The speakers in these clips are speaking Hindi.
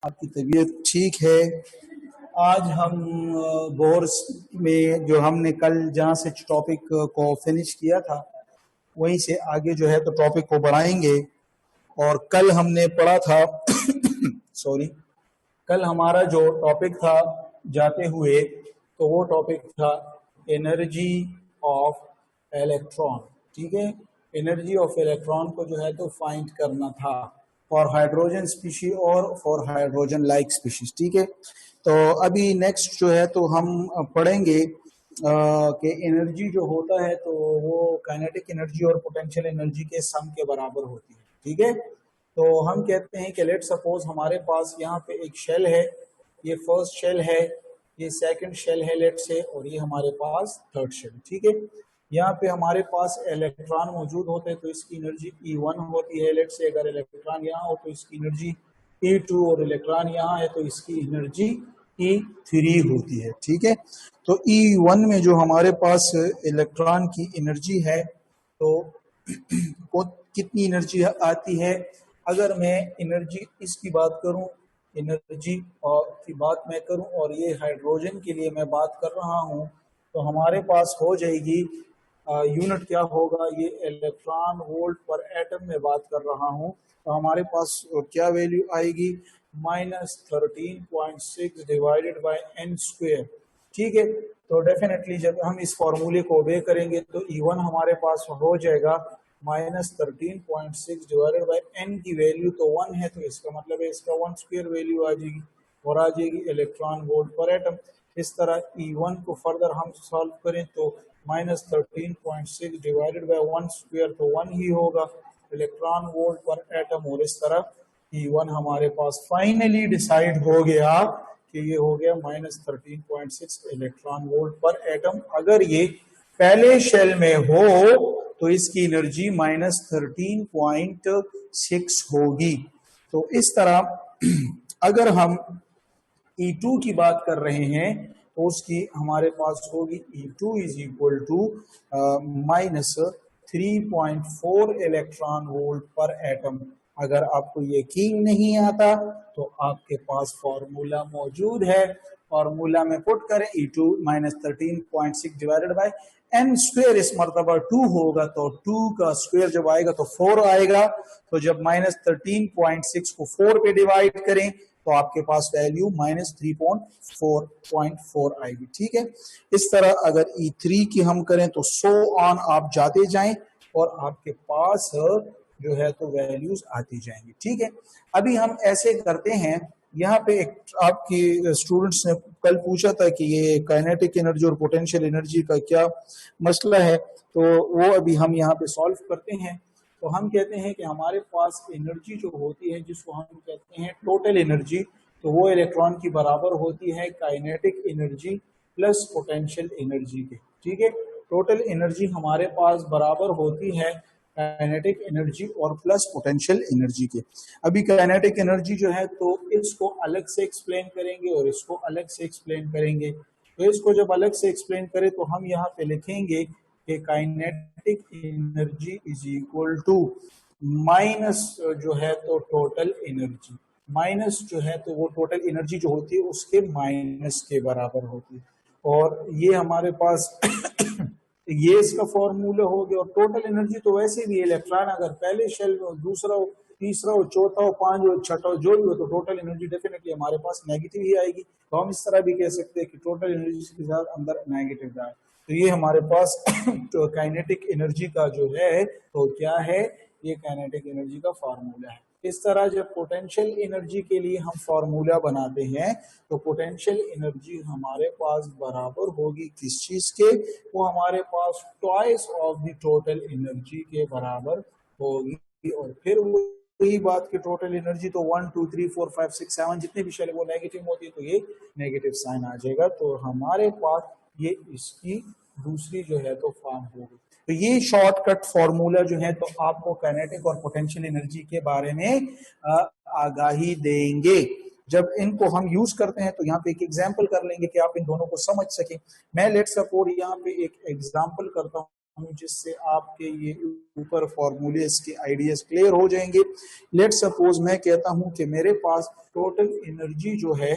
आपकी तबीयत ठीक है। आज हम बोर्स में जो हमने कल जहाँ से टॉपिक को फिनिश किया था वहीं से आगे जो है तो टॉपिक को बढ़ाएंगे। और कल हमने पढ़ा था सॉरी, कल हमारा जो टॉपिक था जाते हुए तो वो टॉपिक था एनर्जी ऑफ इलेक्ट्रॉन। ठीक है, एनर्जी ऑफ इलेक्ट्रॉन को जो है तो फाइंड करना था फॉर हाइड्रोजन स्पीशीज और फॉर हाइड्रोजन लाइक स्पीशीज। ठीक है, तो अभी नेक्स्ट जो है तो हम पढ़ेंगे कि एनर्जी जो होता है तो वो काइनेटिक एनर्जी और पोटेंशियल एनर्जी के सम के बराबर होती है। ठीक है, तो हम कहते हैं कि लेट सपोज हमारे पास यहाँ पे एक शेल है, ये फर्स्ट शेल है, ये सेकंड शेल है लेट से, और ये हमारे पास थर्ड शेल। ठीक है, यहाँ पे हमारे पास इलेक्ट्रॉन मौजूद होते हैं तो इसकी एनर्जी E1 होती है। लेट से अगर इलेक्ट्रॉन यहाँ हो तो इसकी एनर्जी E2 और इलेक्ट्रॉन यहाँ है तो इसकी एनर्जी E3 होती है। ठीक है, तो E1 में जो हमारे पास इलेक्ट्रॉन की एनर्जी है तो कितनी एनर्जी आती है। अगर मैं एनर्जी इसकी बात करूं, एनर्जी और की बात मैं करूं और ये हाइड्रोजन के लिए मैं बात कर रहा हूं तो हमारे पास हो जाएगी यूनिट क्या होगा, ये इलेक्ट्रॉन वोल्ट पर एटम में बात कर रहा हूं तो हमारे पास क्या वैल्यू आएगी, -13.6 डिवाइडेड बाय n स्क्वायर। ठीक है, तो डेफिनेटली जब हम इस फॉर्मूले को ओबे करेंगे तो E1 हमारे पास हो जाएगा -13.6 डिवाइडेड बाय n की वैल्यू तो 1 है तो इसका मतलब है इसका 1 स्क्वायर वैल्यू आ जाएगी और आ जाएगी इलेक्ट्रॉन वोल्ट पर एटम। इस तरह E1 को फर्दर हम सॉल्व करें तो -13.6 डिवाइडेड बाय 1 स्क्वायर तो 1 ही होगा इलेक्ट्रॉन वोल्ट पर एटम। और इस तरह E1 हमारे पास फाइनली डिसाइड हो गया कि ये हो गया -13.6 इलेक्ट्रॉन वोल्ट पर एटम। अगर ये पहले शेल में हो तो इसकी एनर्जी -13.6 होगी। तो इस तरह अगर हम E2 की बात कर रहे हैं तो उसकी हमारे पास होगी E2 is equal to -3.4 electron volt per atom. अगर आपको यकीन नहीं आता तो आपके पास फॉर्मूला मौजूद है, फॉर्मूला में पुट करें E2 -13.6 divided by n square, इस मरतबा 2 होगा तो 2 का स्क्वायर जब आएगा तो 4 आएगा। तो जब -13.6 को 4 पे डिवाइड करें तो आपके पास वैल्यू -3.4 आएगी। ठीक है, इस तरह अगर E3 की हम करें तो सो ऑन आप जाते जाएं और आपके पास जो है तो वैल्यूज आती जाएंगी। ठीक है, अभी हम ऐसे करते हैं, यहाँ पे एक आपकी स्टूडेंट्स ने कल पूछा था कि ये काइनेटिक एनर्जी और पोटेंशियल एनर्जी का क्या मसला है, तो वो अभी हम यहाँ पे सॉल्व करते हैं। तो हम कहते हैं कि हमारे पास एनर्जी जो होती है जिसको हम कहते हैं टोटल एनर्जी, तो वो इलेक्ट्रॉन की बराबर होती है kinetic energy plus potential energy के। ठीक है, टोटल एनर्जी हमारे पास बराबर होती है काइनेटिक एनर्जी और प्लस पोटेंशियल एनर्जी के। अभी काइनेटिक एनर्जी जो है तो इसको अलग से एक्सप्लेन करेंगे और इसको अलग से एक्सप्लेन करेंगे। तो इसको जब अलग से एक्सप्लेन करें तो हम यहाँ पे लिखेंगे कि kinetic energy is equal to minus जो है तो टोटल एनर्जी, माइनस जो है तो वो टोटल एनर्जी जो होती है उसके माइनस के बराबर होती है। और ये हमारे पास ये इसका फॉर्मूला हो गया। और टोटल एनर्जी तो वैसे भी इलेक्ट्रॉन अगर पहले शेल में दूसरा हो, तीसरा हो, चौथा हो, पांचवा हो, छठा हो, जो भी हो तो टोटल एनर्जी डेफिनेटली हमारे पास नेगेटिव ही आएगी। तो हम इस तरह भी कह सकते हैं कि टोटल एनर्जी के साथ अंदर नेगेटिव जाए। तो ये हमारे पास तो काइनेटिक एनर्जी का जो है तो क्या है, ये काइनेटिक एनर्जी का फार्मूला है। इस तरह जब पोटेंशियल एनर्जी के लिए हम फार्मूला बनाते हैं तो पोटेंशियल एनर्जी हमारे पास बराबर होगी किस चीज के, वो हमारे पास twice of the total energy के बराबर होगी। और फिर वही बात की टोटल एनर्जी तो 1 2 3 4 5 6 7 जितने भी शेल वो नेगेटिव होती है तो ये नेगेटिव साइन आ जाएगा। तो हमारे पास ये इसकी दूसरी जो है तो फॉर्म होगी। तो ये शॉर्टकट फॉर्मूला जो है तो आपको काइनेटिक और पोटेंशियल एनर्जी के बारे में आगाही देंगे। जब इनको हम यूज करते हैं तो यहाँ पे एक एग्जांपल कर लेंगे कि आप इन दोनों को समझ सकें। मैं लेट सपोज यहाँ पे एक एग्जांपल करता हम, जिससे आपके ये ऊपर फॉर्मूले के आइडियाज क्लियर हो जाएंगे। लेट सपोज मैं कहता हूं कि मेरे पास टोटल एनर्जी जो है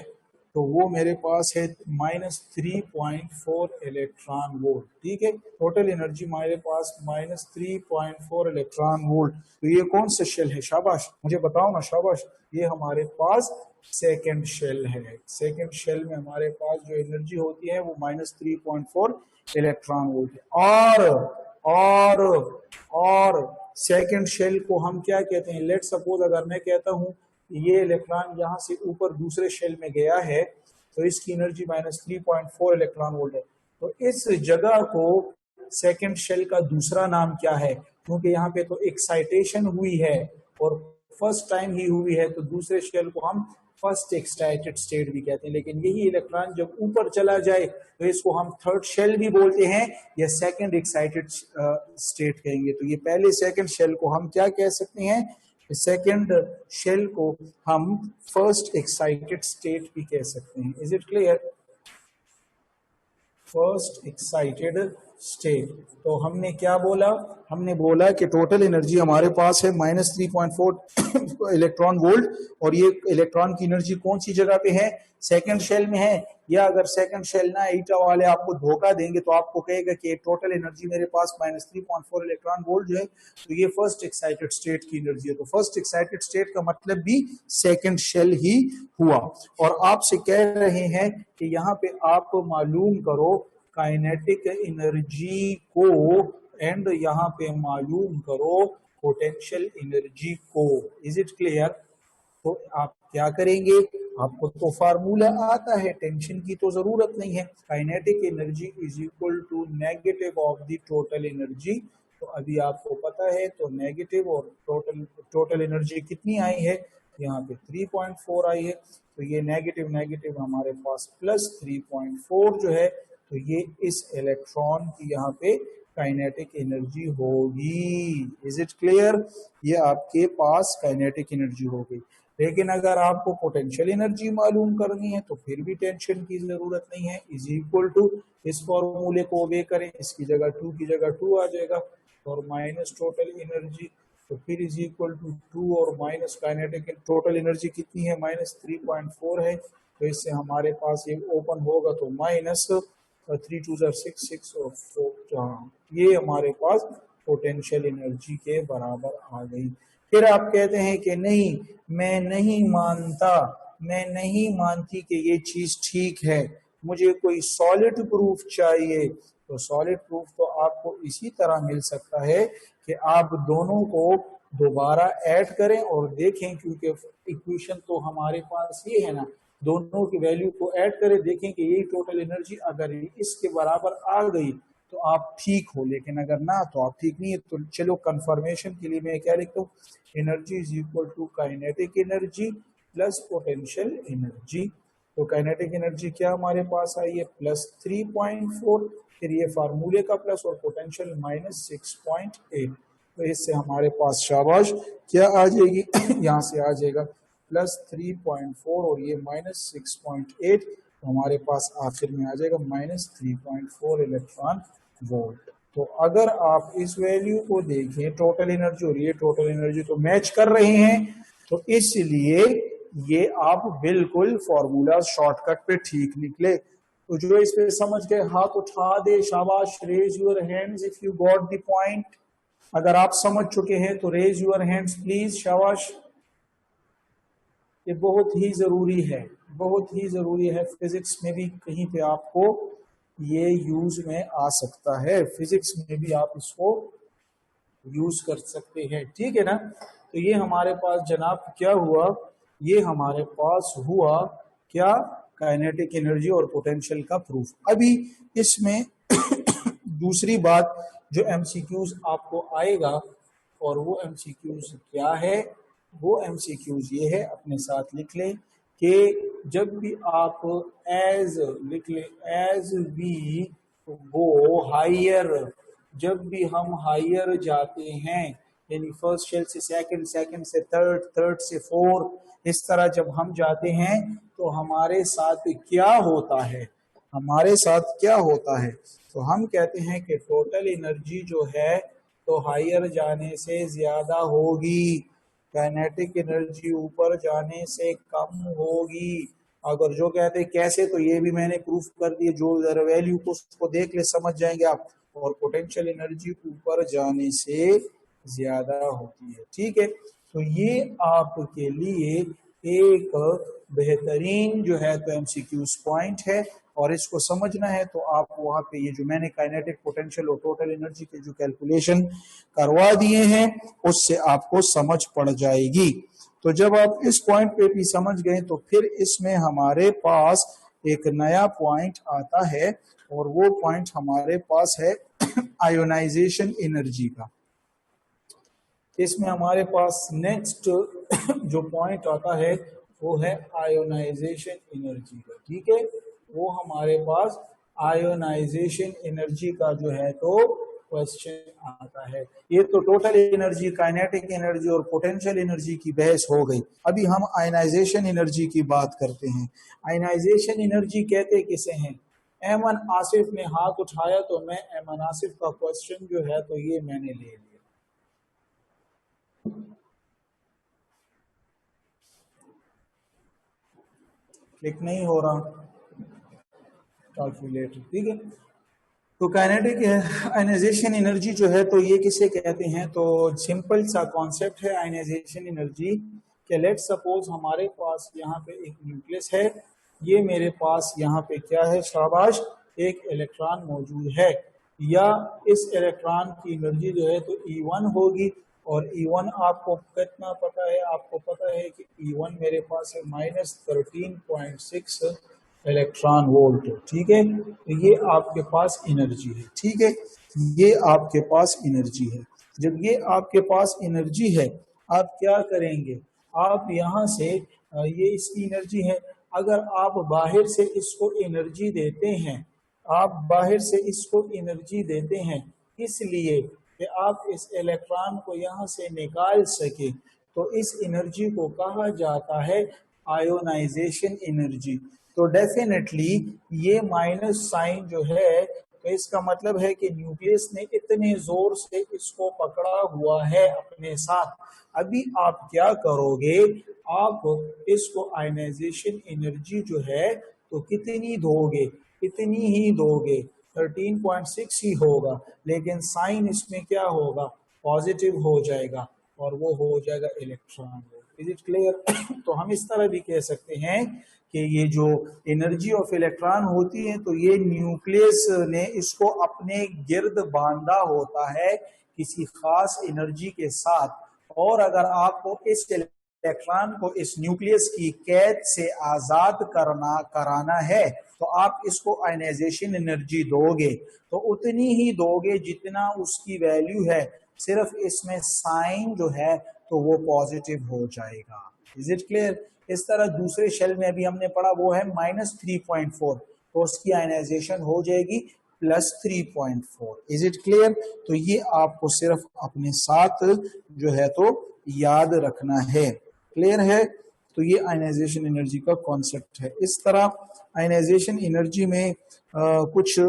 तो वो मेरे पास है -3.4 इलेक्ट्रॉन वोल्ट। ठीक है, टोटल एनर्जी मेरे पास -3.4 इलेक्ट्रॉन वोल्ट। तो ये कौन सा शेल है? शाबाश, मुझे बताओ ना, शाबाश। ये हमारे पास सेकंड शेल है। सेकंड शेल में हमारे पास जो एनर्जी होती है वो -3.4 इलेक्ट्रॉन वोल्ट है। और सेकंड शेल को हम क्या कहते हैं? लेट सपोज अगर मैं कहता हूं ये इलेक्ट्रॉन यहाँ से ऊपर दूसरे शेल में गया है तो इसकी एनर्जी -3.4 इलेक्ट्रॉन वोल्ट है। तो इस जगह को सेकंड शेल का दूसरा नाम क्या है? क्योंकि यहाँ पे तो एक्साइटेशन हुई है और फर्स्ट टाइम ही हुई है, तो दूसरे शेल को हम फर्स्ट एक्साइटेड स्टेट भी कहते हैं। लेकिन यही इलेक्ट्रॉन जब ऊपर चला जाए तो इसको हम थर्ड शेल भी बोलते हैं या सेकंड एक्साइटेड स्टेट कहेंगे। तो ये पहले सेकंड शेल को हम क्या कह सकते हैं? सेकंड शेल को हम फर्स्ट एक्साइटेड स्टेट भी कह सकते हैं। Is it clear? First excited state. तो हमने क्या बोला? हमने बोला कि टोटल एनर्जी हमारे पास है -3.4 इलेक्ट्रॉन वोल्ट, और ये इलेक्ट्रॉन की एनर्जी कौन सी जगह पे है? सेकंड शेल में है। या अगर सेकंड शेल ना ईटा वाले आपको धोखा देंगे तो आपको कहेगा कि टोटल एनर्जी मेरे पास -3.4 इलेक्ट्रॉन वोल्ट जो है तो ये फर्स्ट एक्साइटेड स्टेट की एनर्जी है। तो फर्स्ट एक्साइटेड स्टेट का मतलब भी सेकंड शेल ही हुआ। और आपसे कह रहे हैं कि यहाँ पे आप मालूम करो काइनेटिक एनर्जी को एंड यहाँ पे मालूम करो पोटेंशियल एनर्जी को। Is it clear? तो आप क्या करेंगे? आपको तो फार्मूला आता है, टेंशन की तो जरूरत नहीं है। Kinetic energy is equal to negative of the total energy. तो अभी आपको पता है, तो नेगेटिव और टोटल एनर्जी कितनी आई है? यहाँ पे 3.4 आई है। तो ये नेगेटिव नेगेटिव हमारे पास +3.4 जो है, तो ये इस इलेक्ट्रॉन की यहाँ पे काइनेटिक एनर्जी होगी। Is it clear? ये आपके पास काइनेटिक एनर्जी हो गई। लेकिन अगर आपको पोटेंशियल एनर्जी मालूम करनी है तो फिर भी टेंशन की जरूरत नहीं है। इज इक्वल टू, इस फॉर्मूले को ओबे करें, इसकी जगह 2 की जगह 2 आ जाएगा और माइनस टोटल एनर्जी, तो फिर इज इक्वल टू 2 और माइनस काइनेटिक टोटल एनर्जी कितनी है? -3.4 है। तो इससे हमारे पास ये ओपन होगा तो -3 2 6 6 और 4, ये हमारे पास पोटेंशियल एनर्जी के बराबर आ गई। फिर आप कहते हैं कि नहीं, मैं नहीं मानता, मैं नहीं मानती कि ये चीज ठीक है, मुझे कोई सॉलिड प्रूफ चाहिए। तो सॉलिड प्रूफ तो आपको इसी तरह मिल सकता है कि आप दोनों को दोबारा ऐड करें और देखें, क्योंकि इक्वेशन तो हमारे पास ये है ना, दोनों की वैल्यू को ऐड करें, देखें कि यही टोटल एनर्जी अगर इसके बराबर आ गई तो आप ठीक हो, लेकिन अगर ना तो आप ठीक नहीं है। तो चलो कंफर्मेशन के लिए मैं क्या लिखता हूँ? Energy is equal to kinetic energy plus potential energy. तो काइनेटिक एनर्जी क्या हमारे पास आई है? +3.4, फिर ये फार्मूले का प्लस और पोटेंशियल -6.8। तो इससे हमारे पास शाबाश क्या आ जाएगी? यहाँ से आ जाएगा +3.4 और ये -6.8, तो हमारे पास आखिर में आ जाएगा -3.4 इलेक्ट्रॉन वोल्ट। तो अगर आप इस वैल्यू को देखें, टोटल एनर्जी और ये टोटल एनर्जी तो मैच कर रहे हैं, तो इसलिए ये आप बिल्कुल फॉर्मूला शॉर्टकट पे ठीक निकले। तो जो इस पे समझ गए हाथ उठा दे, शाबाश। Raise your hands if you got the point. अगर आप समझ चुके हैं तो रेज योर हैंड्स प्लीज, शाबाश। ये बहुत ही जरूरी है, बहुत ही जरूरी है। फिजिक्स में भी कहीं पे आपको ये यूज में आ सकता है, फिजिक्स में भी आप इसको यूज कर सकते हैं, ठीक है ना। तो ये हमारे पास जनाब क्या हुआ? ये हमारे पास हुआ क्या? काइनेटिक एनर्जी और पोटेंशियल का प्रूफ। अभी इसमें दूसरी बात जो एमसीक्यूज आपको आएगा, और वो एमसीक्यूज क्या है? वो एमसीक्यूज ये है, अपने साथ लिख लें कि जब भी आप एज लिख लें, एज वी गो हायर, जब भी हम हायर जाते हैं, यानी फर्स्ट शेल से सेकंड, सेकंड से थर्ड, थर्ड से फोर्थ, इस तरह जब हम जाते हैं तो हमारे साथ क्या होता है? हमारे साथ क्या होता है, तो हम कहते हैं कि टोटल एनर्जी जो है तो हायर जाने से ज्यादा होगी, काइनेटिक एनर्जी ऊपर जाने से कम होगी। अगर जो कहते हैं कैसे, तो ये भी मैंने प्रूफ कर दिए, जो जरा वैल्यू को उसको देख ले समझ जाएंगे आप। और पोटेंशियल एनर्जी ऊपर जाने से ज्यादा होती है, ठीक है। तो ये आपके लिए एक बेहतरीन जो है तो एमसीक्यूज पॉइंट है, और इसको समझना है तो आप वहां पे ये जो मैंने काइनेटिक पोटेंशियल और टोटल एनर्जी के जो कैलकुलेशन करवा दिए हैं उससे आपको समझ पड़ जाएगी। तो जब आप इस पॉइंट पे भी समझ गए तो फिर इसमें हमारे पास एक नया पॉइंट आता है, और वो पॉइंट हमारे पास है आयोनाइजेशन एनर्जी का। इसमें हमारे पास नेक्स्ट जो पॉइंट आता है वो है आयोनाइजेशन एनर्जी का, ठीक है। वो हमारे पास आयोनाइजेशन एनर्जी का जो है तो क्वेश्चन आता है। ये तो टोटल एनर्जी, काइनेटिक एनर्जी और पोटेंशियल एनर्जी की बहस हो गई। अभी हम आयनाइजेशन एनर्जी की बात करते हैं। आयनाइजेशन एनर्जी कहते किसे हैं? एमन आसिफ ने हाथ उठाया तो मैं एमन आसिफ का क्वेश्चन जो है तो ये मैंने ले लिया। क्लिक नहीं हो रहा कैलकुलेटर, ठीक है। तो काइनेटिक आयनाइजेशन एनर्जी जो है तो ये किसे कहते हैं, तो सिंपल सा कॉन्सेप्ट है आयनाइजेशन एनर्जी के। लेट सपोज हमारे पास यहाँ पे एक न्यूक्लियस है, ये मेरे पास यहाँ पे क्या है, शाबाश, एक इलेक्ट्रॉन मौजूद है, या इस इलेक्ट्रॉन की एनर्जी जो है तो E1 होगी। और E1 आपको कितना पता है, आपको पता है कि E1 मेरे पास है -13.6 इलेक्ट्रॉन वोल्ट, ठीक है। तो ये आपके पास एनर्जी है, ठीक है, ये आपके पास एनर्जी है। जब ये आपके पास एनर्जी है, आप क्या करेंगे, आप यहाँ से ये इसकी एनर्जी है, अगर आप बाहर से इसको एनर्जी देते हैं, आप बाहर से इसको एनर्जी देते हैं इसलिए कि आप इस इलेक्ट्रॉन को यहाँ से निकाल सके, तो इस एनर्जी को कहा जाता है आयोनाइजेशन एनर्जी। तो डेफिनेटली ये माइनस साइन जो है तो इसका मतलब है कि न्यूक्लियस ने इतने जोर से इसको पकड़ा हुआ है अपने साथ। अभी आप क्या करोगे, आप इसको आयनाइजेशन एनर्जी जो है तो कितनी दोगे, इतनी ही दोगे, 13.6 ही होगा, लेकिन साइन इसमें क्या होगा, पॉजिटिव हो जाएगा, और वो हो जाएगा इलेक्ट्रॉन। Is it clear? तो हम इस तरह भी कह सकते हैं कि ये जो एनर्जी ऑफ इलेक्ट्रॉन होती है तो ये न्यूक्लियस ने इसको अपने गिर्द बांधा होता है किसी खास एनर्जी के साथ, और अगर आपको इस इलेक्ट्रॉन को इस न्यूक्लियस की कैद से आजाद कराना है तो आप इसको आयनाइजेशन एनर्जी दोगे, तो उतनी ही दोगे जितना उसकी वैल्यू है, सिर्फ इसमें साइन जो है तो वो पॉजिटिव हो जाएगा। Is it clear? इस तरह दूसरे शेल में अभी हमने पढ़ा वो है -3.4, तो उसकी आयनाइजेशन हो जाएगी +3.4। Is it clear? तो ये आपको सिर्फ अपने साथ जो है तो याद रखना है। क्लियर है? तो ये आयनाइजेशन एनर्जी का कॉन्सेप्ट है। इस तरह आयनाइजेशन एनर्जी में कुछ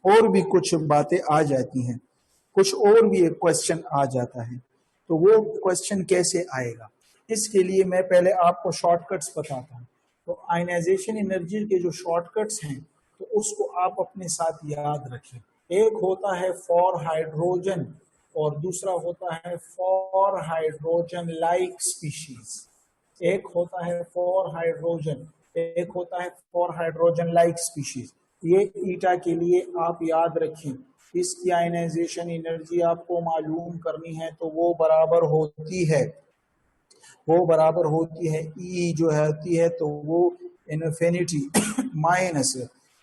और भी कुछ बातें आ जाती हैं, कुछ और भी एक क्वेश्चन आ जाता है। तो वो क्वेश्चन कैसे आएगा, इसके लिए मैं पहले आपको शॉर्टकट्स बताता हूँ। तो आयनाइजेशन एनर्जी के जो शॉर्टकट्स हैं तो उसको आप अपने साथ याद रखें। एक होता है फॉर हाइड्रोजन और दूसरा होता है फॉर हाइड्रोजन लाइक स्पीशीज। एक होता है फॉर हाइड्रोजन, एक होता है फॉर हाइड्रोजन लाइक स्पीशीज। ये ईटा के लिए आप याद रखें। इसकी आयनाइजेशन एनर्जी आपको मालूम करनी है तो वो बराबर होती है ई जो होती है तो वो इन्फिनिटी माइनस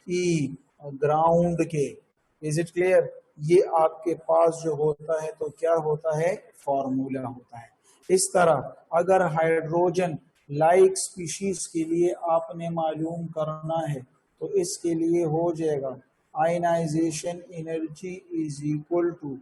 ई ग्राउंड के। Is it clear? ये आपके पास जो होता है तो क्या होता है, फॉर्मूला होता है। इस तरह अगर हाइड्रोजन लाइक स्पीशीज के लिए आपने मालूम करना है तो इसके लिए हो जाएगा ionisation energy is equal to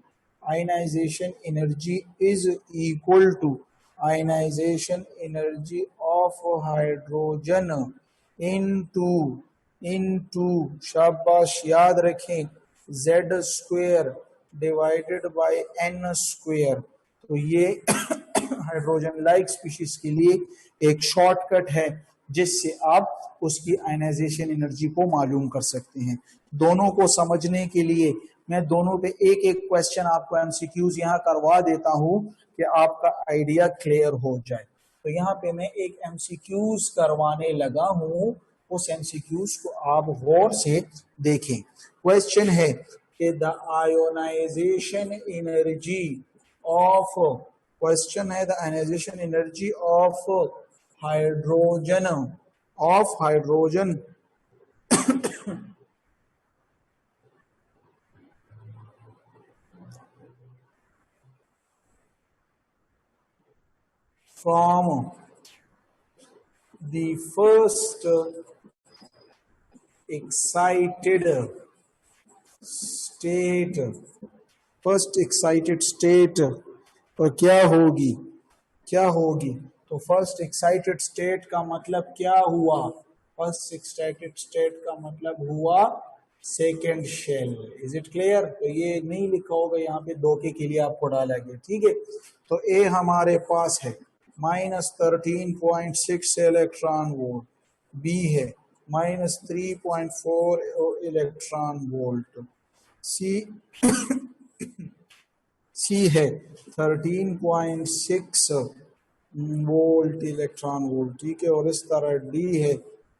ionisation energy of hydrogen into into, शाबाश याद रखें, Z square divided by N square. तो ये हाइड्रोजन लाइक स्पीशीज के लिए एक शॉर्टकट है जिससे आप उसकी आयनाइजेशन एनर्जी को मालूम कर सकते हैं। दोनों को समझने के लिए मैं दोनों पे एक एक क्वेश्चन आपको एमसीक्यूज यहाँ करवा देता हूँ कि आपका आइडिया क्लियर हो जाए। तो यहाँ पे मैं एक एमसीक्यूज करवाने लगा हूँ, उस एमसीक्यूज को आप गौर से देखें। क्वेश्चन है कि the ionization energy of, question है the ionization energy of hydrogen, of hydrogen from the first excited state, first excited state पर क्या होगी, क्या होगी? तो फर्स्ट एक्साइटेड स्टेट का मतलब क्या हुआ? फर्स्ट एक्साइटेड स्टेट का मतलब हुआ second shell. Is it clear? तो ये नहीं लिखा होगा यहाँ पे, धोखे के लिए आपको डाला गया, ठीक है। तो ए हमारे पास है -13.6 इलेक्ट्रॉन वोल्ट, बी है -3.4 इलेक्ट्रॉन वोल्ट, सी सी है 13.6 वोल्ट इलेक्ट्रॉन वोल्ट, ठीक है। और इस तरह डी है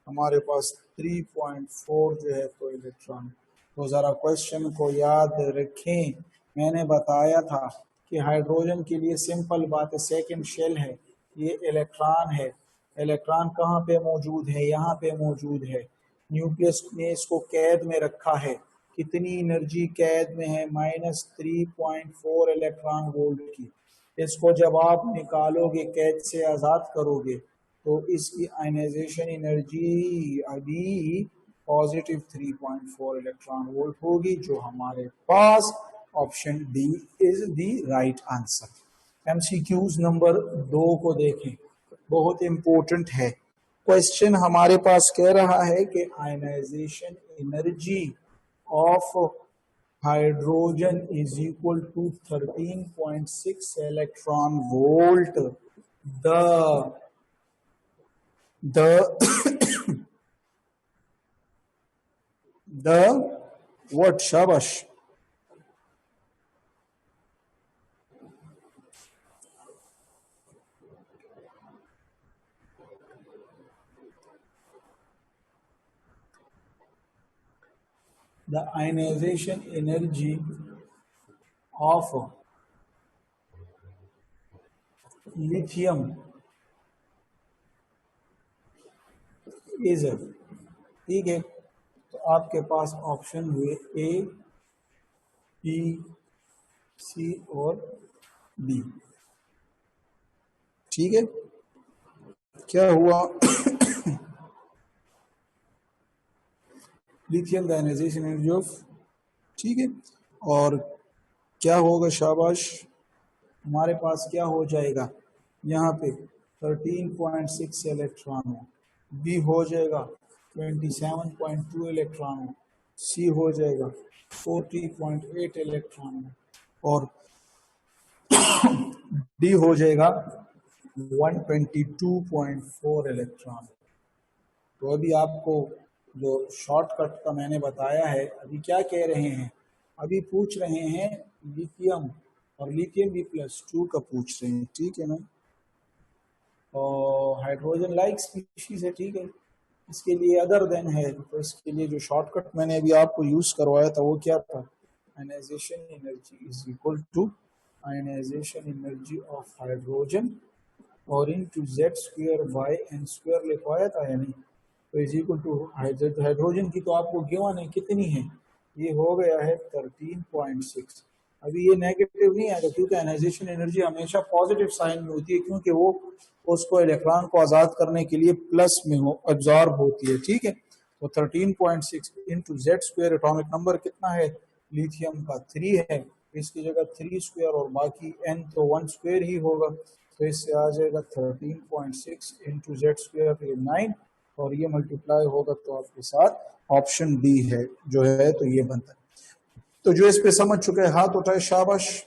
हमारे पास 3.4 जो है तो इलेक्ट्रॉन। तो ज़रा क्वेश्चन को याद रखें, मैंने बताया था कि हाइड्रोजन के लिए सिंपल बात है, सेकंड शेल है, ये इलेक्ट्रॉन है। इलेक्ट्रॉन कहाँ पे मौजूद है? यहाँ पे मौजूद है। न्यूक्लियस ने इसको कैद में रखा है। कितनी एनर्जी कैद में है? -3.4 इलेक्ट्रॉन वोल्ट की। इसको जब आप निकालोगे, कैद से आज़ाद करोगे, तो इसकी आयनाइजेशन एनर्जी अभी पॉजिटिव 3.4 इलेक्ट्रॉन वोल्ट होगी, जो हमारे पास option D is the right answer. MCQs number 2 को देखें, बहुत इंपॉर्टेंट है। क्वेश्चन हमारे पास कह रहा है कि ionisation energy of hydrogen is equal to 13.6 electron volt. The the what? Shabash. The ionization energy of lithium is, ठीक है। तो आपके पास ऑप्शन हुए ए, बी, सी और डी, ठीक है। क्या हुआ? Lithium the ionisation energy of, ठीक है। और क्या होगा? शाबाश, हमारे पास क्या हो जाएगा यहाँ पे? 13.6 इलेक्ट्रॉन हो, बी हो जाएगा 27.2 इलेक्ट्रॉन हो, सी हो जाएगा 40.8 इलेक्ट्रॉन हो, और डी हो जाएगा 122.4 इलेक्ट्रॉन। तो अभी आपको जो शॉर्टकट का मैंने बताया है, अभी क्या कह रहे हैं? अभी पूछ रहे हैं लिथियम, और लिथियम B+2 का पूछ रहे हैं, ठीक है ना। और हाइड्रोजन लाइक स्पीशीज है, ठीक है। इसके लिए अदर देन है, तो इसके लिए जो शॉर्टकट मैंने अभी आपको यूज करवाया था वो क्या था? Ionisation energy is equal to ionisation energy of hydrogen और इनटू Z²/n² लिखवाया था या नहीं? तो इज इक्वल टू हाइड्रोजन की तो आपको गिवन है, कितनी है? ये हो गया है 13.6। अभी ये नेगेटिव नहीं आएगा क्योंकि आयनाइजेशन एनर्जी हमेशा पॉजिटिव साइन में होती है, क्योंकि वो उसको इलेक्ट्रॉन को आज़ाद करने के लिए प्लस में हो, एब्जॉर्ब होती है, ठीक है। तो 13.6 इंटू Z², एटॉमिक नंबर कितना है? लिथियम का 3 है, इसकी जगह 3² और बाकी n तो 1² ही होगा, तो इससे आ जाएगा 13.6 इंटू Z², 9, और ये मल्टीप्लाई होगा तो आपके साथ ऑप्शन डी है जो है तो ये बनता है। तो जो इस पे समझ चुके हैं हाथ उठाए, शाबाश,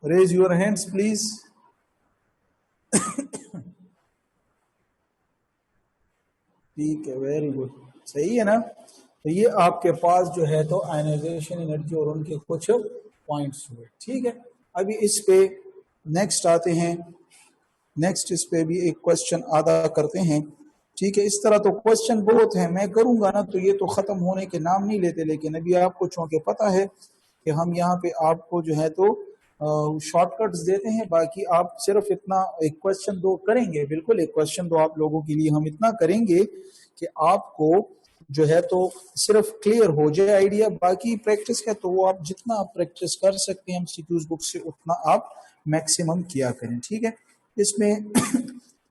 रेज योर हैंड्स प्लीज। ठीक है, वेरी गुड, सही है ना। तो ये आपके पास जो है तो आयनाइजेशन एनर्जी और उनके कुछ पॉइंट्स हुए। ठीक है, अभी इस पे नेक्स्ट आते हैं। नेक्स्ट इस पे भी एक क्वेश्चन आदा करते हैं। ठीक है, इस तरह तो क्वेश्चन बहुत है, मैं करूंगा ना तो ये तो खत्म होने के नाम नहीं लेते, लेकिन अभी आपको चूंकि पता है कि हम यहाँ पे आपको जो है तो शॉर्टकट्स देते हैं, बाकी आप सिर्फ इतना एक क्वेश्चन दो करेंगे, बिल्कुल एक क्वेश्चन दो आप लोगों के लिए हम इतना करेंगे कि आपको जो है तो सिर्फ क्लियर हो जाए आइडिया। बाकी प्रैक्टिस है तो वो आप जितना आप प्रैक्टिस कर सकते हैं एमसीक्यूज बुक से उतना आप मैक्सिमम किया करें। ठीक है, इसमें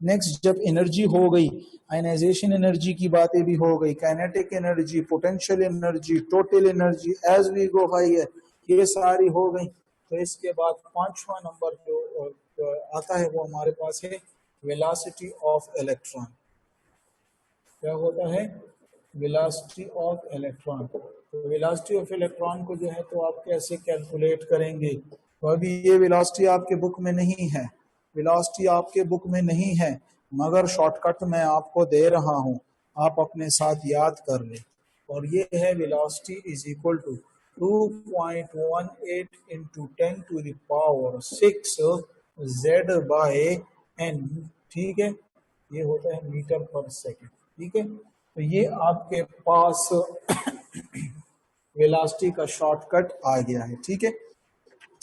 नेक्स्ट जब एनर्जी हो गई, आयनाइजेशन एनर्जी की बातें भी हो गई, kinetic energy, potential energy, total energy, as we go higher, ये सारी हो गई। तो इसके बाद पांचवा नंबर जो आता है वो हमारे पास है वेलोसिटी ऑफ इलेक्ट्रॉन। क्या होता है? Velocity of electron. तो वेलोसिटी ऑफ इलेक्ट्रॉन को जो है तो आप कैसे कैलकुलेट करेंगे? तो अभी ये वेलोसिटी आपके बुक में नहीं है, वेलोसिटी आपके बुक में नहीं है, मगर शॉर्टकट मैं आपको दे रहा हूं, आप अपने साथ याद कर लें। और ये है velocity is equal to 2.18 into 10 to the power 6 z by n। ठीक है, ये होता है मीटर पर सेकंड। ठीक है, तो ये आपके पास वेलोसिटी का शॉर्टकट आ गया है। ठीक है,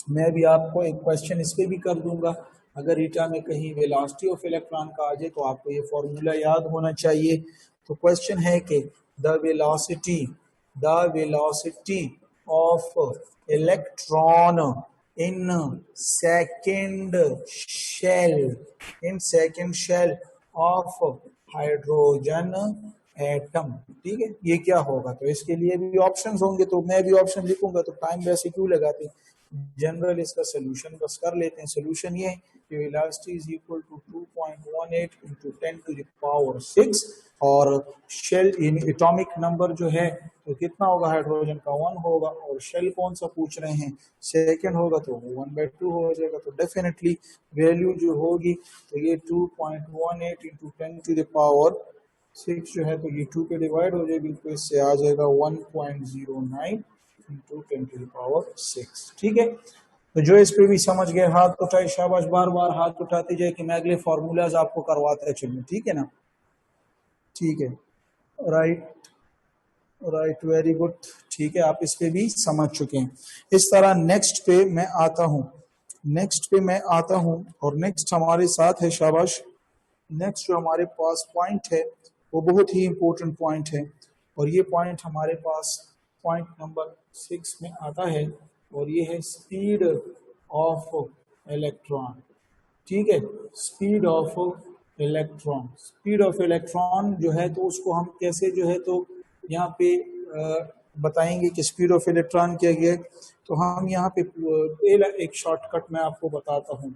मैं भी आपको एक क्वेश्चन इस पे भी कर दूंगा, अगर ईटा में कहीं वेलोसिटी ऑफ इलेक्ट्रॉन का आ जाए तो आपको ये फॉर्मूला याद होना चाहिए। तो क्वेश्चन है कि the velocity of electron in second shell of hydrogen atom. ठीक है, ये क्या होगा? तो इसके लिए भी ऑप्शंस होंगे, तो मैं भी ऑप्शन लिखूंगा, तो टाइम वैसे क्यों लगाते, जनरल इसका सोल्यूशन बस कर लेते हैं। सोल्यूशन ये कि velocity is equal to 2.18 into 10 to the power 6 और शेल इन एटॉमिक नंबर जो है तो कितना होगा? हाइड्रोजन का 1 होगा, और शेल कौन सा पूछ रहे हैं? सेकंड होगा, तो 1/2 हो जाएगा। तो डेफिनेटली वैल्यू जो होगी तो ये 2.18 into 10 to the power 6 जो है तो ये 2 पे डिवाइड हो जाएगी, तो इससे आ जाएगा 1.09 into 10 to the power 6। ठीक है, तो जो इस पे भी समझ गए हाथ उठाए, शाबाश, बार बार हाथ उठाते जाए कि मैं अगले फॉर्मूलाज आपको करवाता चलूं। ठीक है ना? ठीक है, राइट, वेरी गुड। ठीक है, आप इस पे भी समझ चुके हैं। इस तरह नेक्स्ट पे मैं आता हूं और नेक्स्ट हमारे साथ है, शाबाश, नेक्स्ट जो हमारे पास पॉइंट है वो बहुत ही इंपॉर्टेंट पॉइंट है, और ये पॉइंट हमारे पास पॉइंट नंबर 6 में आता है, और ये है स्पीड ऑफ इलेक्ट्रॉन। ठीक है, स्पीड ऑफ इलेक्ट्रॉन जो है तो उसको हम कैसे जो है तो यहाँ पे बताएंगे कि स्पीड ऑफ इलेक्ट्रॉन क्या है। तो हम यहाँ पे एक शॉर्टकट मैं आपको बताता हूँ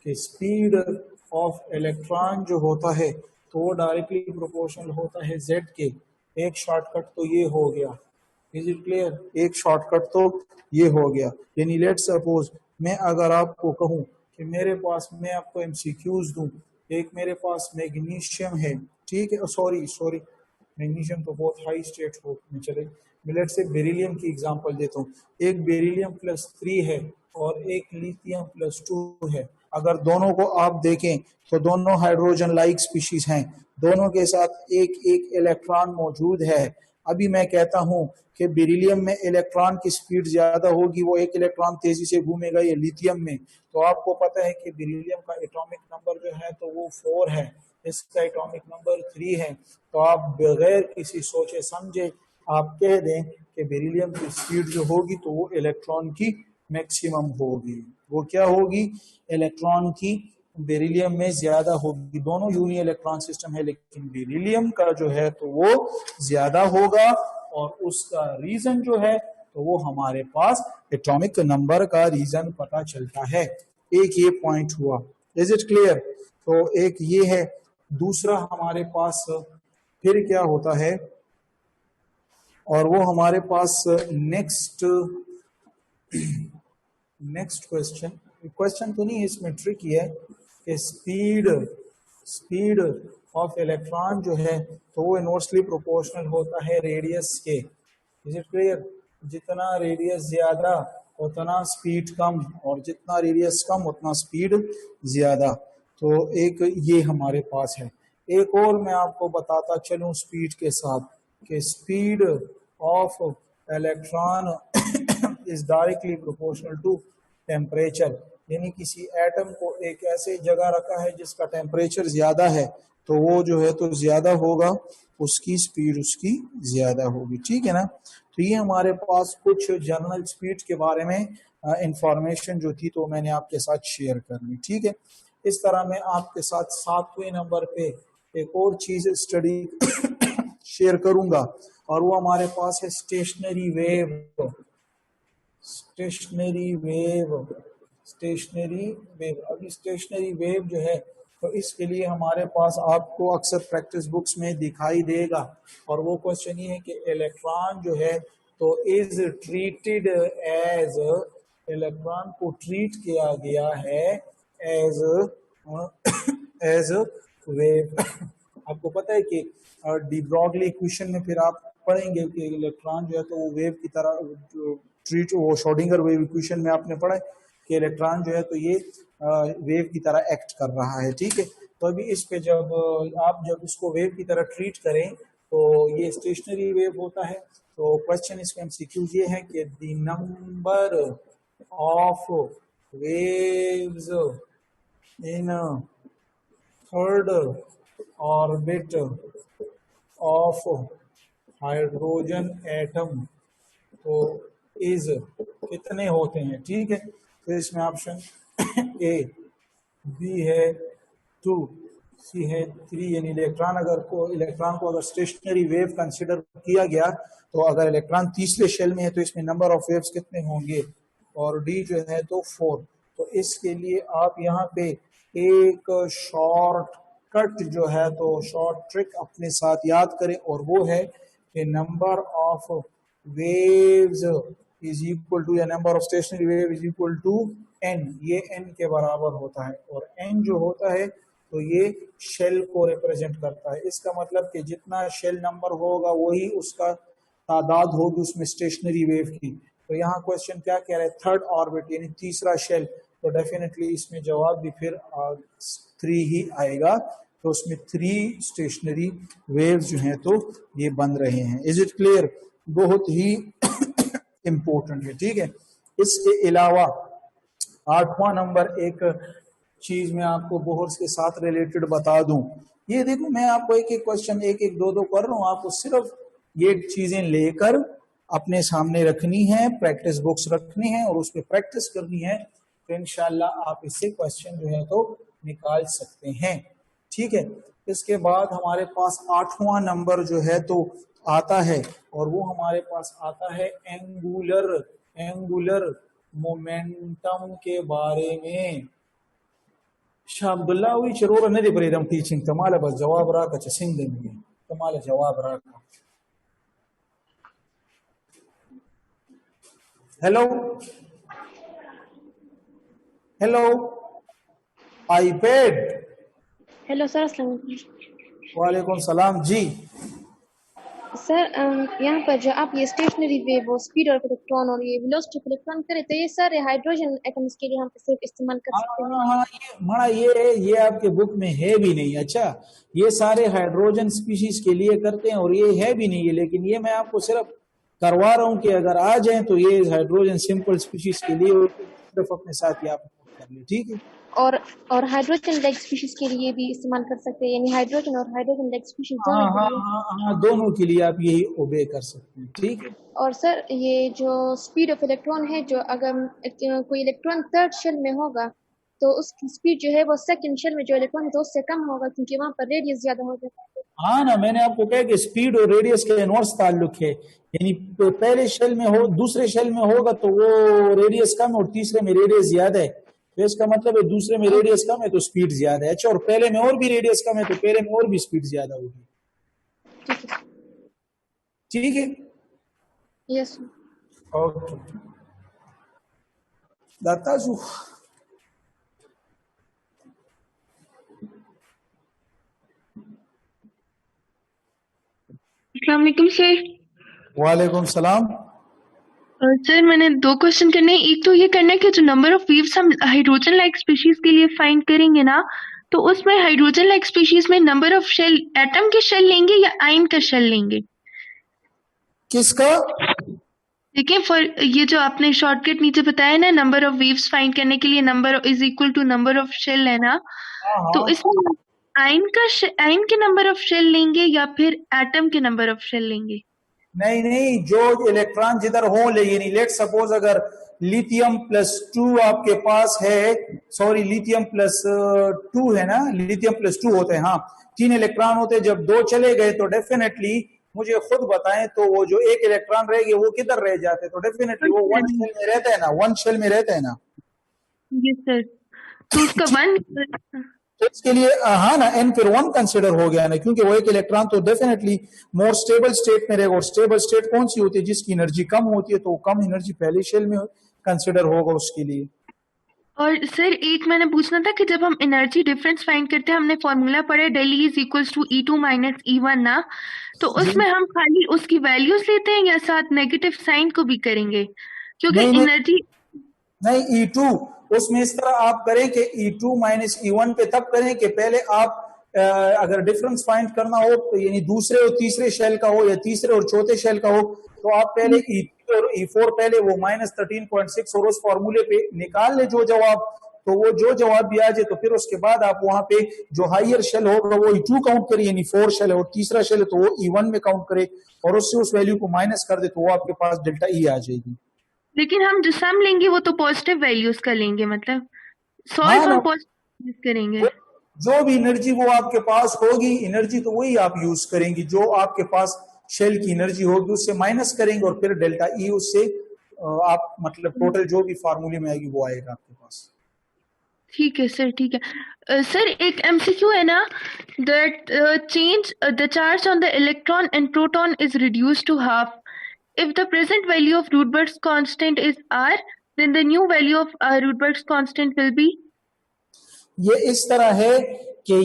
कि स्पीड ऑफ इलेक्ट्रॉन जो होता है तो वो डायरेक्टली प्रोपोर्शनल होता है z के। एक शॉर्टकट तो ये हो गया, इज इट क्लियर? एक शॉर्टकट तो ये हो गया। यानी लेट सपोज मैं अगर आपको कहूं कि मेरे पास, मैं आपको एमसीक्यूज दूं, एक मेरे पास मैग्नीशियम है, ठीक है, सॉरी मैग्नीशियम तो बहुत हाई स्टेट हो में चले, मैं लेट से बेरिलियम की एग्जांपल देता हूँ। एक बेरिलियम +3 है और एक लिथियम +2 है। अगर दोनों को आप देखें तो दोनों हाइड्रोजन लाइक स्पीशीज हैं, दोनों के साथ एक एक इलेक्ट्रॉन मौजूद है। अभी मैं कहता हूं कि बेरिलियम में इलेक्ट्रॉन की स्पीड ज्यादा होगी, वो एक इलेक्ट्रॉन तेजी से घूमेगा, ये लिथियम में। तो आपको पता है कि बेरिलियम का एटॉमिक नंबर जो है तो वो 4 है, इसका एटॉमिक नंबर 3 है। तो आप बगैर किसी सोचे समझे आप कह दें कि बेरिलियम की स्पीड जो होगी तो वो इलेक्ट्रॉन की मैक्सिमम होगी। वो क्या होगी? इलेक्ट्रॉन की बेरिलियम में ज्यादा होगी। दोनों यूनी इलेक्ट्रॉन सिस्टम है, लेकिन बेरिलियम का जो है तो वो ज्यादा होगा, और उसका रीजन जो है तो वो हमारे पास एटॉमिक नंबर का रीजन पता चलता है। एक ये पॉइंट हुआ, इज इट क्लियर? तो एक ये है, दूसरा हमारे पास फिर क्या होता है, और वो हमारे पास नेक्स्ट क्वेश्चन, क्वेश्चन तो नहीं है इसमें, ट्रिक ये है कि स्पीड ऑफ इलेक्ट्रॉन जो है तो वो इनवर्सली प्रोपोर्शनल होता है रेडियस के। Is it clear? जितना रेडियस ज्यादा उतना स्पीड कम, और जितना रेडियस कम उतना स्पीड ज्यादा। तो एक ये हमारे पास है। एक और मैं आपको बताता चलूं स्पीड के साथ कि speed of electron is directly proportional to temperature, यानी किसी एटम को एक ऐसे जगह रखा है जिसका टेम्परेचर ज्यादा है तो वो जो है तो ज्यादा होगा, उसकी स्पीड उसकी ज्यादा होगी। ठीक है ना? तो ये हमारे पास कुछ जनरल स्पीड के बारे में इंफॉर्मेशन जो थी तो मैंने आपके साथ शेयर कर ली। ठीक है, इस तरह मैं आपके साथ 7वें नंबर पे एक और चीज स्टडी शेयर करूंगा, और वो हमारे पास है स्टेशनरी वेव। स्टेशनरी वेव अभी स्टेशनरी वेव जो है तो इसके लिए हमारे पास आपको अक्सर प्रैक्टिस बुक्स में दिखाई देगा, और वो क्वेश्चन ये है कि इलेक्ट्रॉन जो है तो इज ट्रीटेड एज, इलेक्ट्रॉन को ट्रीट किया गया है एज वेव। आपको पता है कि डी ब्रॉगली इक्वेशन में फिर आप पढ़ेंगे कि इलेक्ट्रॉन जो है तो वो वेव की तरह ट्रीट, वो श्रोडिंगर वेव इक्वेशन में आपने पढ़ा है कि इलेक्ट्रॉन जो है तो ये वेव की तरह एक्ट कर रहा है। ठीक है, तो अभी इस पे जब जब इसको वेव की तरह ट्रीट करें तो ये स्टेशनरी वेव होता है। तो क्वेश्चन इसमें एमसीक्यूज ये है कि the number of waves in third orbit of hydrogen atom तो इज कितने होते हैं। ठीक है, तो इसमें ऑप्शन ए, बी है 2, सी है 3, यानी इलेक्ट्रॉन को अगर स्टेशनरी वेव कंसिडर किया गया तो अगर इलेक्ट्रॉन तीसरे शेल में है तो इसमें नंबर ऑफ वेव्स कितने होंगे, और डी जो है तो 4। तो इसके लिए आप यहाँ पे एक शॉर्ट कट जो है तो शॉर्ट ट्रिक अपने साथ याद करें, और वो है कि number of waves is equal to, या number of stationary wave is equal to n, ये n के बराबर होता है, और n जो होता है तो ये शेल को रिप्रेजेंट करता है। इसका मतलब कि जितना शेल नंबर होगा वही उसका तादाद होगी उसमें स्टेशनरी वेव की। तो यहाँ क्वेश्चन क्या कह रहा है, थर्ड ऑर्बिट यानी तीसरा शेल, तो डेफिनेटली इसमें जवाब भी फिर 3 ही आएगा। तो उसमें 3 स्टेशनरी वेव्स जो हैं तो ये बन रहे हैं। Is it clear? बहुत ही इंपॉर्टेंट है। ठीक है, इसके अलावा 8वां नंबर एक चीज मैं आपको बोहर्स के साथ रिलेटेड बता दूं। ये देखो, मैं आपको एक एक क्वेश्चन एक एक दो कर रहा हूं, आपको सिर्फ ये चीजें लेकर अपने सामने रखनी है, प्रैक्टिस बुक्स रखनी है और उस पर प्रैक्टिस करनी है, तो इंशाल्लाह आप इससे क्वेश्चन जो है तो निकाल सकते हैं। ठीक है, इसके बाद हमारे पास 8वां नंबर जो है तो आता है, और वो हमारे पास आता है एंगुलर मोमेंटम के बारे में। शाब्दुल्ला हुई चरोर नहीं बरीदम टीचिंग तमाला बस जवाब रहा का चसिंग देंगे तमाला जवाब रहा का। Hello iPad. हेलो सर, अस्सलाम वालेकुम। वालेकुम सलाम जी। सर यहाँ पर जो आप ये स्टेशनरी वेव और स्पीड ऑफ इलेक्ट्रॉन और ये वेलोसिटी ऑफ इलेक्ट्रॉन करें तो ये सर हाइड्रोजन एटम्स के लिए हम सिर्फ इस्तेमाल कर सकते हैं। हाँ, ये आपके बुक में है भी नहीं। अच्छा, ये सारे हाइड्रोजन स्पीशीज के लिए करते हैं और ये है भी नहीं है, लेकिन ये मैं आपको सिर्फ करवा रहा हूँ कि अगर आ जाए तो ये हाइड्रोजन सिंपल स्पीशीज के लिए सिर्फ अपने साथ ही आप कर ले। ठीक है, और हाइड्रोजन लाइक स्पीशीज के लिए भी इस्तेमाल कर सकते हैं, यानी हाइड्रोजन और हाइड्रोजन लाइक स्पीशीज दोनों के लिए आप यही ओबे कर सकते हैं। ठीक है, और सर ये जो स्पीड ऑफ इलेक्ट्रॉन है, जो अगर कोई इलेक्ट्रॉन थर्ड शेल में होगा तो उसकी स्पीड जो है वो सेकंड शेल में जो इलेक्ट्रॉन है तो उससे कम होगा, क्योंकि वहां पर रेडियस ज्यादा हो जाता है। हाँ ना, मैंने आपको कहा कि स्पीड और रेडियस के इनवर्स ताल्लुक है, यानी पहले शेल में हो दूसरे शेल में होगा तो वो रेडियस कम और तीसरे में रेडियस ज्यादा है। तो इसका मतलब है दूसरे में रेडियस कम है तो स्पीड ज्यादा है। अच्छा, और पहले में और भी रेडियस कम है तो पहले में और भी स्पीड ज्यादा होगी। ठीक है, यस। ओके दाताजू। अस्सलाम वालेकुम सर। वालेकुम सलाम। सर मैंने 2 क्वेश्चन करने हैं। एक तो ये करना है कि जो नंबर ऑफ वेव्स हम हाइड्रोजन लाइक स्पीशीज के लिए फाइंड करेंगे ना, तो उसमें हाइड्रोजन लाइक स्पीशीज में नंबर ऑफ शेल एटम के शेल लेंगे या आयन का शेल लेंगे? किसका? देखिए फॉर ये जो आपने शॉर्टकट नीचे बताया ना, नंबर ऑफ वेव्स फाइंड करने के लिए number is equal to number of shell है ना, तो इसमें आयन के नंबर ऑफ शेल लेंगे या फिर एटम के नंबर ऑफ शेल लेंगे? नहीं नहीं, जो इलेक्ट्रॉन जिधर हो, यानी लेट सपोज अगर लिथियम प्लस 2 आपके पास है, सॉरी लिथियम प्लस 2 है ना, लिथियम प्लस 2 होते हैं, हाँ 3 इलेक्ट्रॉन होते हैं। जब 2 चले गए तो डेफिनेटली मुझे खुद बताएं तो वो जो एक इलेक्ट्रॉन रह गए वो किधर रह जाते? तो डेफिनेटली वो वन शेल में रहता है ना, वन शेल में रहता है ना। यस सर, तो उसका वन तो इसके लिए हाँ ना, एन फिर 1 कंसिडर हो गया ना, क्योंकि वो एक इलेक्ट्रॉन तो डेफिनेटली मोर स्टेबल स्टेट में रहेगा। और स्टेबल स्टेट कौन सी होती है? जिसकी एनर्जी कम होती है, तो कम एनर्जी पहले शेल में कंसिडर होगा उसके लिए। और सर एक मैंने पूछना था कि जब हम एनर्जी डिफरेंस फाइंड करते हैं, हमने फॉर्मूला पढ़ा del E is equals to E2 माइनस E1 ना, तो उसमें हम खाली उसकी वैल्यूज लेते हैं या साथ नेगेटिव साइन को भी करेंगे? क्योंकि नहीं नहीं एनर्जी नहीं, E2 उसमें इस तरह आप करें कि E2 माइनस E1 पे तब करें कि पहले आप अगर डिफरेंस फाइंड करना हो तो यानी दूसरे और तीसरे शेल का हो या तीसरे और चौथे शेल का हो, तो आप पहले E3 और E4 पहले वो -13.6 और उस फॉर्मूले पे निकाल ले जो जवाब, तो वो जो जवाब भी आ जाए तो फिर उसके बाद आप वहां पे जो हायर शेल होगा वो E2 काउंट करिए, यानी 4 शेल है, और तीसरा शेल है तो वो E1 में काउंट करे और उससे उस वैल्यू को माइनस कर दे तो वो आपके पास डेल्टा E आ जाएगी। लेकिन हम जो सम लेंगे वो तो पॉजिटिव वैल्यूज का लेंगे, मतलब हाँ सॉल्व ना, हम पॉजिटिव करेंगे। जो भी एनर्जी वो आपके पास होगी, एनर्जी तो वही आप यूज करेंगी जो आपके पास शेल की एनर्जी होगी उससे माइनस करेंगे और फिर डेल्टा ई उससे आप मतलब टोटल जो भी फार्मूले में आएगी वो आएगा आपके पास। ठीक है सर, ठीक है। सर एक एमसीक्यू है ना, that change the charge on the electron and proton is reduced to half if the present value of Rydberg's constant is r, then the new value of Rydberg's constant will be? ये इस तरह है कि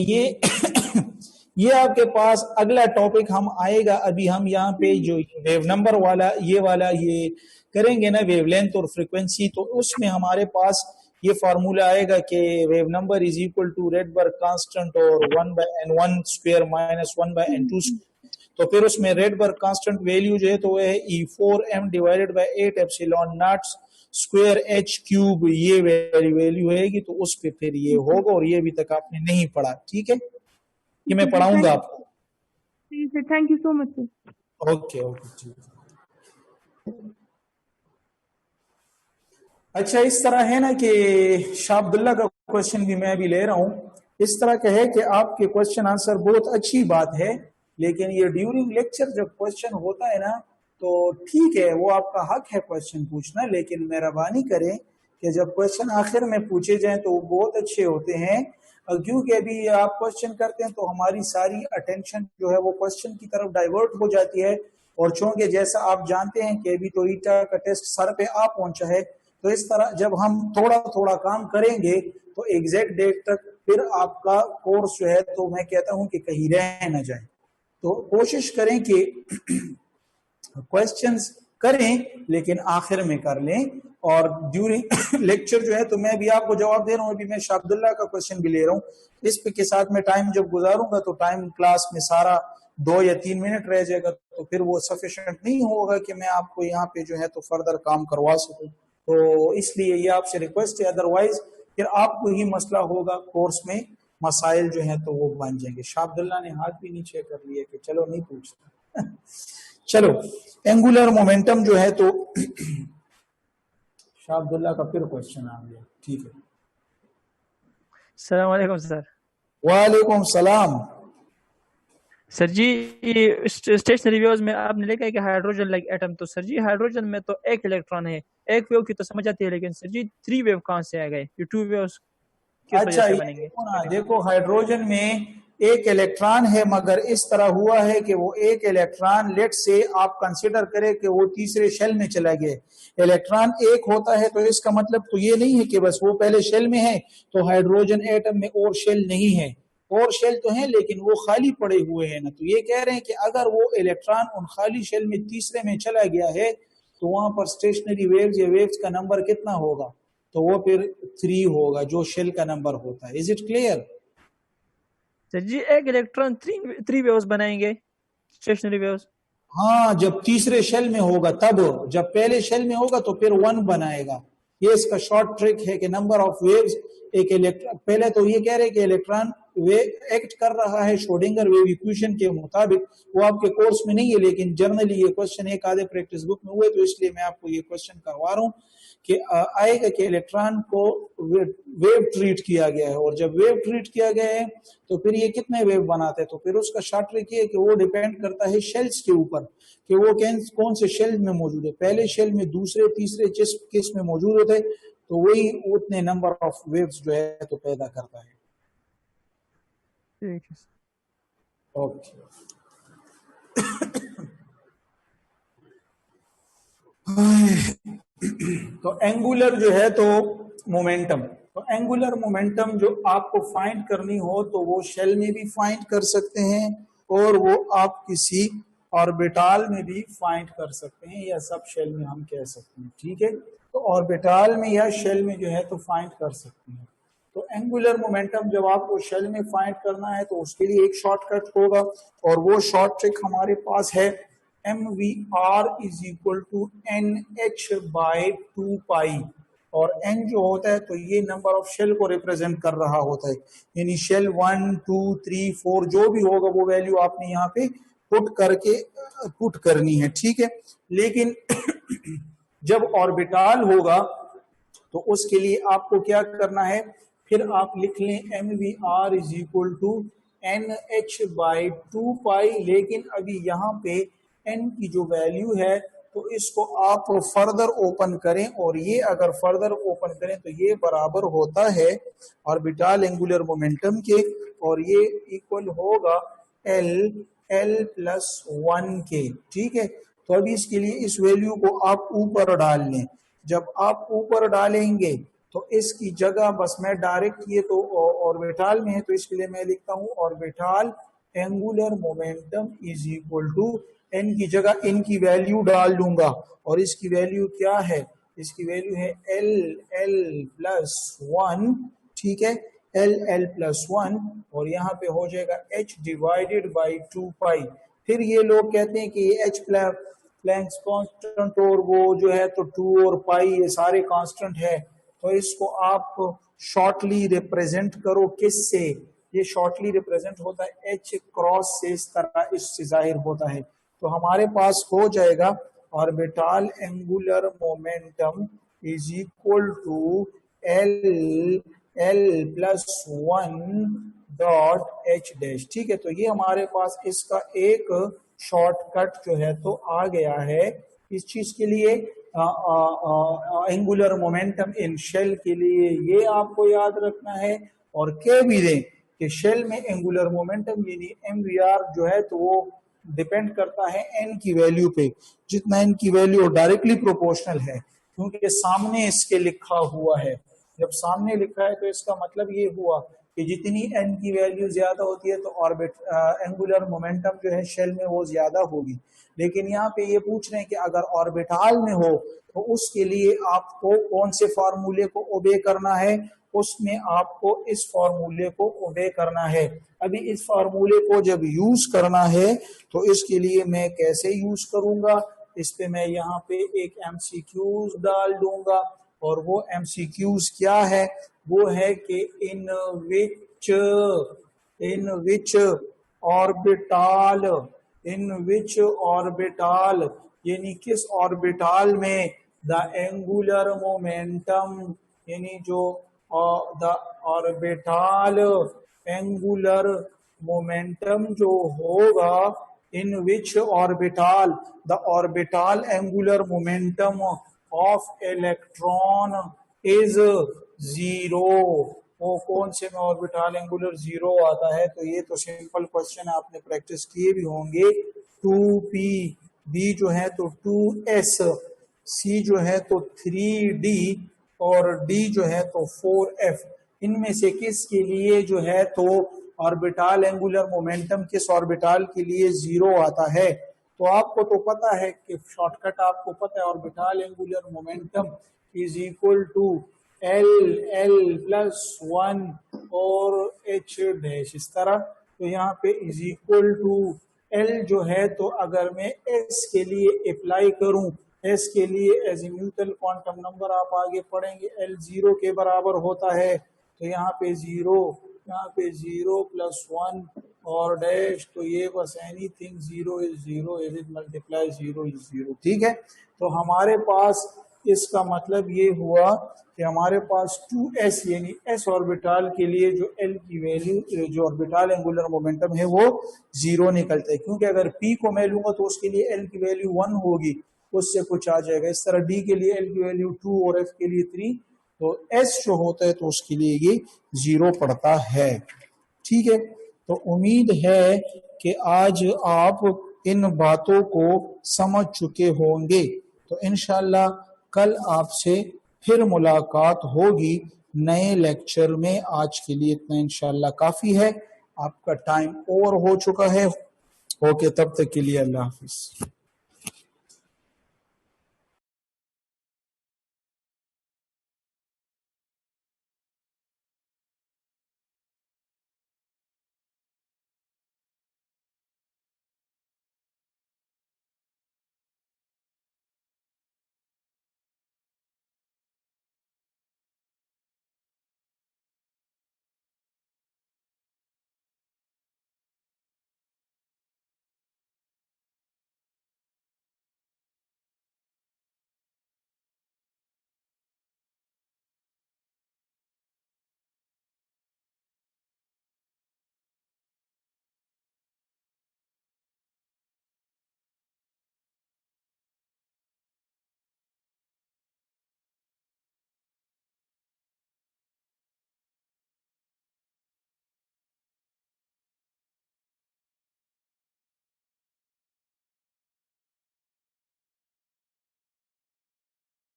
ये आपके पास अगला टॉपिक हम आएगा। अभी हम यहाँ पे जो वेव नंबर वाला ये करेंगे ना, वेवलेंथ और फ्रीक्वेंसी, तो उसमें हमारे पास ये फार्मूला आएगा कि wave number is equal to Rydberg constant और 1/n1 square minus 1/n2 square. तो फिर उसमें रेडबर्ग कांस्टेंट वैल्यू जो है तो वह है E4m divided by 8 epsilon not square h cube, ये वैल्यू होगी। तो उस पे फिर ये होगा, और ये अभी तक आपने नहीं पढ़ा, ठीक है, ये मैं पढ़ाऊंगा आपको। Thank you so much sir. Okay okay ठीक। अच्छा, इस तरह है ना कि शाह अब्दुल्ला का क्वेश्चन भी मैं अभी ले रहा हूं। इस तरह का है कि आपके क्वेश्चन आंसर बहुत अच्छी बात है, लेकिन ये ड्यूरिंग लेक्चर जब क्वेश्चन होता है ना, तो ठीक है वो आपका हक है क्वेश्चन पूछना, लेकिन मेहरबानी करें कि जब क्वेश्चन आखिर में पूछे जाएं तो वो बहुत अच्छे होते हैं। क्योंकि अभी आप क्वेश्चन करते हैं तो हमारी सारी अटेंशन जो है वो क्वेश्चन की तरफ डाइवर्ट हो जाती है। और चूंकि जैसा आप जानते हैं कि अभी तो ईटा का टेस्ट सर पे आ पहुंचा है, तो इस तरह जब हम थोड़ा थोड़ा काम करेंगे तो एग्जैक्ट डेट तक फिर आपका कोर्स जो है तो मैं कहता हूं कि कहीं रह न जाए। तो कोशिश करें कि क्वेश्चंस करें लेकिन आखिर में कर लें, और ड्यूरिंग लेक्चर जो है तो मैं भी आपको जवाब दे रहा हूं। अभी मैं शाह अब्दुल्ला का क्वेश्चन भी ले रहा हूं, इस पे के साथ में टाइम जब गुजारूंगा तो टाइम क्लास में सारा 2 या 3 मिनट रह जाएगा, तो फिर वो सफिशिएंट नहीं होगा कि मैं आपको यहाँ पे जो है तो फर्दर काम करवा सकूं। तो इसलिए ये आपसे रिक्वेस्ट है, अदरवाइज फिर आपको ही मसला होगा, कोर्स में मसाइल जो है तो वो बन जाएंगे। शाह अब्दुल्ला ने हाथ भी नीचे कर लिया कि चलो नहीं पूछता। चलो, एंगुलर मोमेंटम जो है तो शाह अब्दुल्ला का फिर क्वेश्चन आ गया, ठीक है। अस्सलाम वालेकुम सर। वालेकुम सलाम। सर जी ये स्टेशनरी वेव्स में आपने लिखा है कि हाइड्रोजन लाइक एटम, तो सर जी हाइड्रोजन में तो एक इलेक्ट्रॉन है, एक वेव की तो समझ आती है, लेकिन सर जी 3 वेव कहाँ से आ गए? ये 2 वेव्स किस वजह अच्छा, से ये बनेंगे? देखो ना, देखो हाइड्रोजन में एक इलेक्ट्रॉन है, मगर इस तरह हुआ है कि वो एक इलेक्ट्रॉन, लेट से आप कंसीडर करें कि वो तीसरे शेल में चला गया। इलेक्ट्रॉन एक होता है तो इसका मतलब तो ये नहीं है कि बस वो पहले शेल में है, तो हाइड्रोजन एटम में और शेल नहीं है, और शेल तो है लेकिन वो खाली पड़े हुए हैं ना। तो ये कह रहे हैं कि अगर वो इलेक्ट्रॉन उन खाली शेल में तीसरे में चला गया है तो वहां पर स्टेशनरी वेव्स या वेव्स का नंबर कितना होगा? तो वो फिर 3 होगा, जो शेल का नंबर होता है। Is it clear? सर जी एक इलेक्ट्रॉन 3 वेव्स बनाएंगे, स्टेशनरी वेव्स। हाँ, जब तीसरे शेल में होगा तब, जब पहले शेल में होगा तो फिर 1 बनाएगा। ये इसका शॉर्ट ट्रिक है कि नंबर ऑफ वेव्स एक इलेक्ट्रॉन, पहले तो ये कह रहे हैं कि इलेक्ट्रॉन वे एक्ट कर रहा है श्रोडिंगर वेव इक्वेशन के मुताबिक। वो आपके कोर्स में नहीं है, लेकिन जनरली ये क्वेश्चन एक आधे प्रैक्टिस बुक में हुए, तो इसलिए मैं आपको ये क्वेश्चन करवा रहा हूँ कि आएगा कि इलेक्ट्रॉन को वेव ट्रीट किया गया है, और जब वेव ट्रीट किया गया है तो फिर ये कितने वेव बनाते हैं। तो फिर उसका शॉर्ट ट्रिक ये है कि वो डिपेंड करता है शेल्स के ऊपर कि वो कौन से शेल में मौजूद है, पहले शेल में, दूसरे, तीसरे, जिस किस में मौजूद होते, तो वही उतने नंबर ऑफ वेव्स जो है तो पैदा करता है। ठीक है। ओके। तो एंगुलर जो है तो मोमेंटम, तो एंगुलर मोमेंटम जो आपको फाइंड करनी हो तो वो शेल में भी फाइंड कर सकते हैं, और वो आप किसी ऑर्बिटाल में भी फाइंड कर सकते हैं, या सब शेल में हम कह सकते हैं। ठीक है, तो ऑर्बिटाल में या शेल में जो है तो फाइंड कर सकते हैं। तो एंगुलर मोमेंटम जब आपको शेल में फाइंड करना है तो उसके लिए एक शॉर्टकट होगा, और वो शॉर्ट ट्रिक हमारे पास है mvr is equal to nh by 2 pi. और n जो होता है तो ये नंबर ऑफ शेल को रिप्रेजेंट कर रहा होता है, यानी शेल 1 2 3 4 जो भी होगा वो वैल्यू आपने यहाँ पे पुट करनी है। ठीक है, लेकिन जब ऑर्बिटाल होगा तो उसके लिए आपको क्या करना है, फिर आप लिख लें mvr is equal to nh by 2 pi. लेकिन अभी यहाँ पे n की जो वैल्यू है तो इसको आप फर्दर ओपन करें, और ये अगर फर्दर ओपन करें तो ये बराबर होता है ऑर्बिटल एंगुलर मोमेंटम के, और ये इक्वल होगा l प्लस 1 के। ठीक है, तो अभी इसके लिए इस वैल्यू को आप ऊपर डाल लें। जब आप ऊपर डालेंगे तो इसकी जगह बस मैं डायरेक्ट, ये तो ऑर्बिटल में है तो इसके लिए मैं लिखता हूँ orbital angular momentum is equal to n की जगह इन की वैल्यू डाल दूंगा, और इसकी वैल्यू क्या है, इसकी वैल्यू है l प्लस 1। ठीक है, l प्लस 1, और यहाँ पे हो जाएगा h डिवाइडेड बाई 2 पाई। फिर ये लोग कहते हैं कि ये h प्लैंक्स कांस्टेंट और वो जो है तो 2 और पाई ये सारे कांस्टेंट है, तो इसको आप शॉर्टली रिप्रेजेंट करो किससे, ये शॉर्टली रिप्रेजेंट होता है h क्रॉस से, इस तरह इससे जाहिर होता है। तो हमारे पास हो जाएगा orbital angular momentum is equal to l plus 1 dot h dash. ठीक है, तो ये हमारे पास इसका एक शॉर्टकट जो है तो आ गया है इस चीज के लिए, एंगुलर मोमेंटम इन शेल के लिए। ये आपको याद रखना है, और कह भी दें कि शेल में एंगुलर मोमेंटम यानी mvr जो है तो वो डिपेंड करता है n की वैल्यू पे, जितना n की वैल्यू डायरेक्टली प्रोपोर्शनल है, क्योंकि सामने इसके लिखा हुआ है। जब सामने लिखा है तो इसका मतलब ये हुआ कि जितनी n की वैल्यू ज्यादा होती है तो एंगुलर मोमेंटम जो है शेल में वो ज्यादा होगी। लेकिन यहाँ पे ये पूछ रहे हैं कि अगर ऑर्बिटल में हो तो उसके लिए आपको कौन से फार्मूले को ओबे करना है, उसमें आपको इस फार्मूले को ओबे करना है। अभी इस फार्मूले को जब यूज करना है तो इसके लिए मैं कैसे यूज करूंगा, इस पे मैं यहाँ पे एक MCQs डाल दूंगा, और वो MCQs क्या है, वो है कि इन विच ऑर्बिटल यानी किस ऑर्बिटल में द एंगुलर मोमेंटम, यानी जो द ऑर्बिटल एंगुलर मोमेंटम जो होगा in which orbital the orbital angular momentum of electron is zero, वो कौन से में ऑर्बिटल एंगुलर जीरो आता है? तो ये तो सिंपल क्वेश्चन आपने प्रैक्टिस किए भी होंगे। 2p, b जो है तो 2s, c जो है तो 3d और d जो है तो 4f। इनमें से किस के लिए जो है तो ऑर्बिटल एंगुलर मोमेंटम किस ऑर्बिटल के लिए जीरो आता है? तो आपको तो पता है कि शॉर्टकट आपको पता है, orbital angular momentum is equal to l plus 1 और h डैश, इस तरह। तो यहाँ पे इज इक्वल टू l जो है तो अगर मैं s के लिए अप्लाई करूं, s के लिए एजिम्यूटल क्वांटम नंबर आप आगे पढ़ेंगे, l 0 के बराबर होता है। तो यहाँ पे 0, यहाँ पे 0 प्लस 1 और डैश, तो ये बस anything 0 is 0, is it multiply 0 is 0, ठीक है। तो हमारे पास इसका मतलब ये हुआ कि हमारे पास 2s यानी s ऑर्बिटल के लिए जो l की वैल्यू, जो ऑर्बिटल एंगुलर मोमेंटम है वो 0 निकलता है, क्योंकि अगर p को मैं लूंगा तो उसके लिए l की वैल्यू 1 होगी, उससे कुछ आ जाएगा। इस तरह d के लिए l की वैल्यू 2 और f के लिए 3, तो s जो होता है तो उसके लिए ये 0 पड़ता है, ठीक है। तो उम्मीद है कि आज आप इन बातों को समझ चुके होंगे। तो इंशाल्लाह कल आपसे फिर मुलाकात होगी नए लेक्चर में। आज के लिए इतना इंशाल्लाह काफी है, आपका टाइम ओवर हो चुका है। ओके, तब तक के लिए अल्लाह हाफिज।